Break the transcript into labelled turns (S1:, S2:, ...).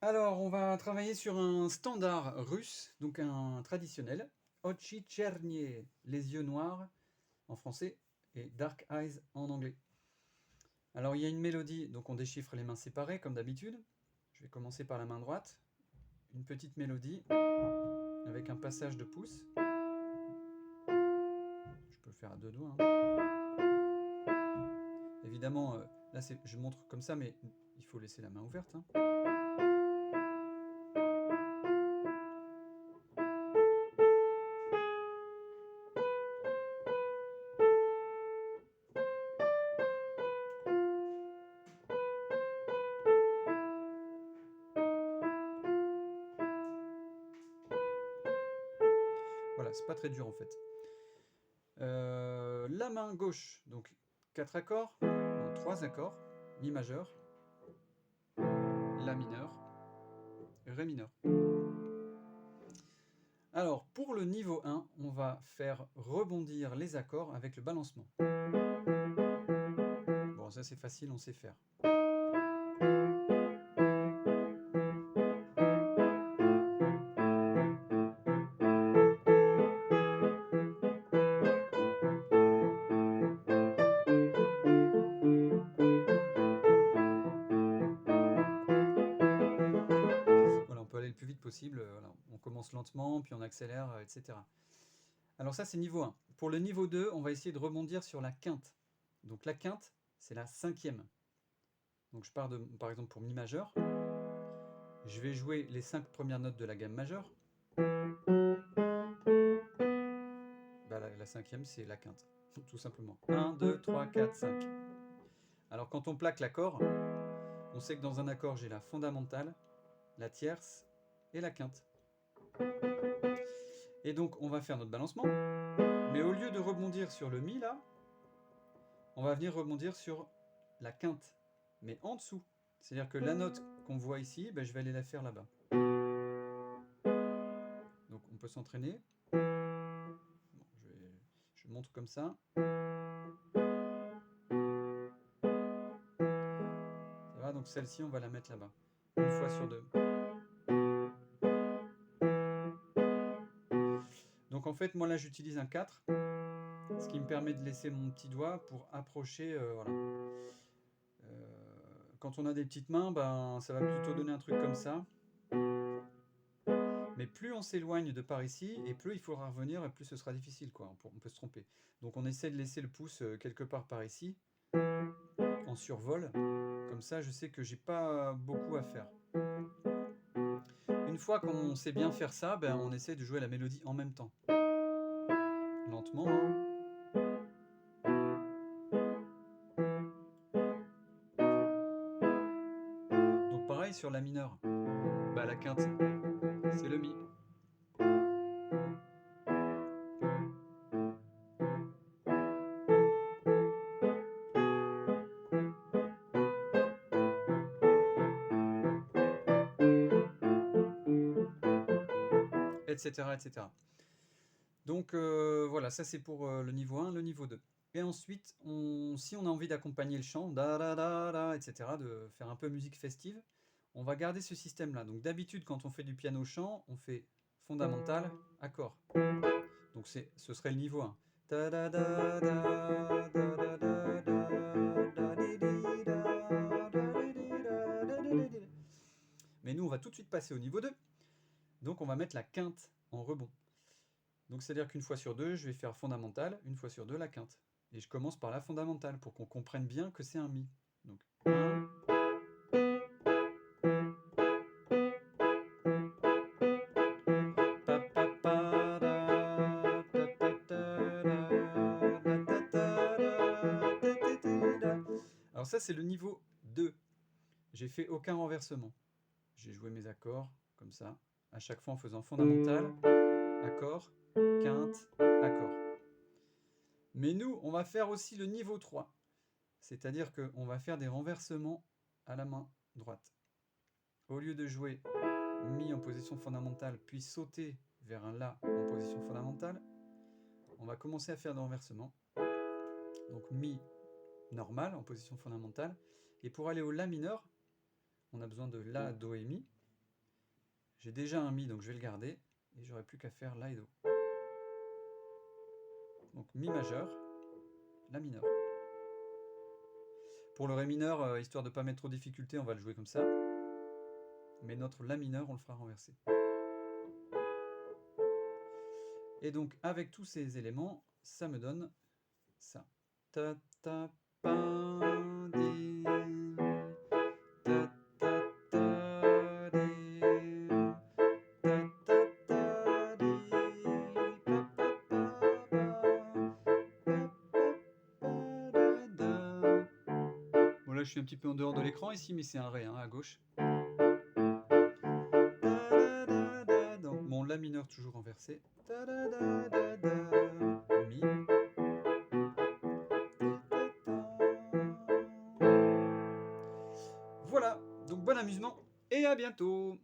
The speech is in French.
S1: Alors, on va travailler sur un standard russe, donc un traditionnel. Ochi черные, les yeux noirs en français, et Dark Eyes en anglais. Alors, il y a une mélodie, donc on déchiffre les mains séparées, comme d'habitude. Je vais commencer par la main droite. Une petite mélodie, avec un passage de pouce. Je peux le faire à deux doigts, hein. Évidemment, là, je montre comme ça, mais il faut laisser la main ouverte, hein. Voilà, c'est pas très dur en fait. La main gauche, donc 4 accords, non, 3 accords, Mi majeur, La mineur, Ré mineur. Alors, pour le niveau 1, on va faire rebondir les accords avec le balancement. Bon, ça c'est facile, on sait faire. Voilà, on peut aller le plus vite possible. Voilà. On commence lentement, puis on accélère, etc. Alors ça, c'est niveau 1. Pour le niveau 2, on va essayer de rebondir sur la quinte. Donc la quinte, c'est la cinquième. Donc je pars par exemple pour Mi majeur. Je vais jouer les 5 premières notes de la gamme majeure. Bah, la cinquième, c'est la quinte, tout simplement. 1, 2, 3, 4, 5. Alors quand on plaque l'accord, on sait que dans un accord, j'ai la fondamentale, la tierce et la quinte. Et donc, on va faire notre balancement. Mais au lieu de rebondir sur le Mi, là, on va venir rebondir sur la quinte, mais en dessous. C'est-à-dire que la note qu'on voit ici, ben, je vais aller la faire là-bas. Donc, on peut s'entraîner. Bon, je montre comme ça. Ça va, donc celle-ci, on va la mettre là-bas. Une fois sur deux. Donc en fait, moi là, j'utilise un 4, ce qui me permet de laisser mon petit doigt pour approcher. Voilà. Quand on a des petites mains, ben, ça va plutôt donner un truc comme ça. Mais plus on s'éloigne de par ici, et plus il faudra revenir, et plus ce sera difficile, quoi. On peut se tromper. Donc on essaie de laisser le pouce quelque part par ici, en survol. Comme ça, je sais que j'ai pas beaucoup à faire. Une fois qu'on sait bien faire ça, ben, on essaie de jouer la mélodie en même temps. Lentement, hein. Donc pareil sur la mineure. Bah, la quinte, c'est le Mi. Etc. etc. Donc voilà, ça c'est pour le niveau 1, le niveau 2. Et ensuite, si on a envie d'accompagner le chant, da, da, da, da, etc., de faire un peu musique festive, on va garder ce système-là. Donc d'habitude, quand on fait du piano-chant, on fait fondamental, accord. Donc ce serait le niveau 1. Da, da, da, da, da, da, da, da, di, di, da, da, di, di, da, di, di. Mais nous, on va tout de suite passer au niveau 2. Donc on va mettre la quinte en rebond. Donc c'est-à-dire qu'une fois sur deux, je vais faire fondamentale, une fois sur deux, la quinte. Et je commence par la fondamentale pour qu'on comprenne bien que c'est un Mi. Donc 1. Alors ça c'est le niveau 2. J'ai fait aucun renversement. J'ai joué mes accords comme ça, à chaque fois en faisant fondamentale, accord, quinte, accord. Mais nous, on va faire aussi le niveau 3. C'est-à-dire qu'on va faire des renversements à la main droite. Au lieu de jouer Mi en position fondamentale, puis sauter vers un La en position fondamentale, on va commencer à faire des renversements. Donc Mi normal en position fondamentale. Et pour aller au La mineur, on a besoin de La, Do et Mi. J'ai déjà un mi, donc je vais le garder. Et j'aurais plus qu'à faire la et do. Donc mi majeur, la mineur. Pour le ré mineur, histoire de ne pas mettre trop de difficulté, on va le jouer comme ça. Mais notre la mineur, on le fera renverser. Et donc avec tous ces éléments, ça me donne ça. Ta ta pa di. Ta ta ta di. Ta ta ta di. Pa pa pa pa. Pa pa pa da da. Bon là je suis un petit peu en dehors de l'écran ici, mais c'est un ré hein, à gauche. Donc mon la mineur toujours renversé. Mi. Voilà, donc bon amusement et à bientôt.